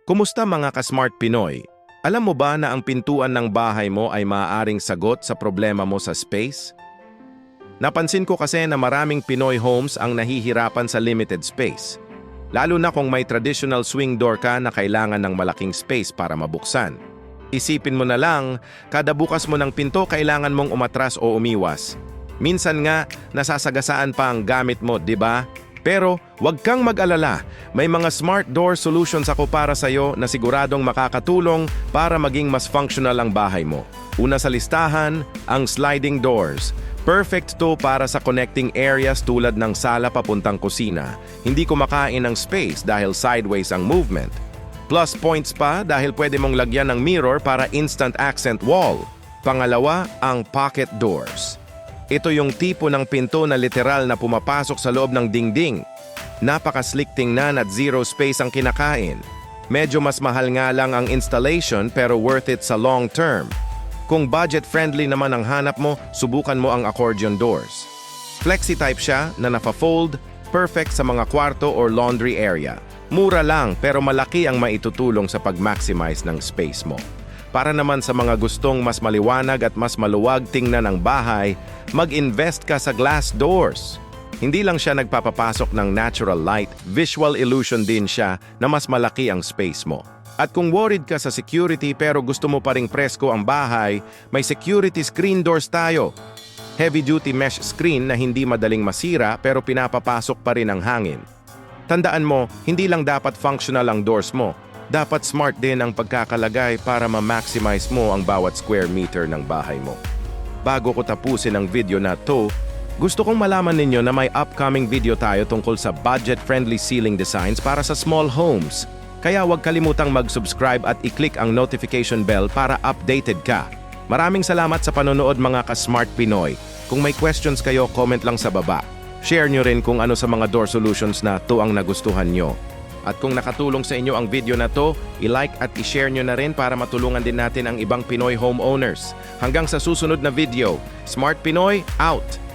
Kumusta mga ka-smart Pinoy? Alam mo ba na ang pintuan ng bahay mo ay maaaring sagot sa problema mo sa space? Napansin ko kasi na maraming Pinoy homes ang nahihirapan sa limited space. Lalo na kung may traditional swing door ka na kailangan ng malaking space para mabuksan. Isipin mo na lang, kada bukas mo ng pinto kailangan mong umatras o umiwas. Minsan nga, nasasagasaan pa ang gamit mo, di ba? Pero huwag kang mag-alala, may mga smart door solutions ako para sa'yo na siguradong makakatulong para maging mas functional ang bahay mo. Una sa listahan, ang sliding doors. Perfect to para sa connecting areas tulad ng sala papuntang kusina. Hindi kumakain ng space dahil sideways ang movement. Plus points pa dahil pwede mong lagyan ng mirror para instant accent wall. Pangalawa, ang pocket doors. Ito yung tipo ng pinto na literal na pumapasok sa loob ng dingding. Napaka-slick tingnan at zero space ang kinakain. Medyo mas mahal nga lang ang installation pero worth it sa long term. Kung budget-friendly naman ang hanap mo, subukan mo ang accordion doors. Flexi-type siya na nafa-fold, perfect sa mga kwarto or laundry area. Mura lang pero malaki ang maitutulong sa pag-maximize ng space mo. Para naman sa mga gustong mas maliwanag at mas maluwag tingnan ng bahay, mag-invest ka sa glass doors. Hindi lang siya nagpapapasok ng natural light, visual illusion din siya na mas malaki ang space mo. At kung worried ka sa security pero gusto mo pa ring presko ang bahay, may security screen doors tayo. Heavy-duty mesh screen na hindi madaling masira pero pinapapasok pa rin ang hangin. Tandaan mo, hindi lang dapat functional ang doors mo. Dapat smart din ang pagkakalagay para ma-maximize mo ang bawat square meter ng bahay mo. Bago ko tapusin ang video na to, gusto kong malaman ninyo na may upcoming video tayo tungkol sa budget-friendly ceiling designs para sa small homes. Kaya huwag kalimutang mag-subscribe at i-click ang notification bell para updated ka. Maraming salamat sa panonood mga ka-smart Pinoy. Kung may questions kayo, comment lang sa baba. Share nyo rin kung ano sa mga door solutions na to ang nagustuhan nyo. At kung nakatulong sa inyo ang video na to, i-like at i-share nyo na rin para matulungan din natin ang ibang Pinoy homeowners. Hanggang sa susunod na video, Smart Pinoy out!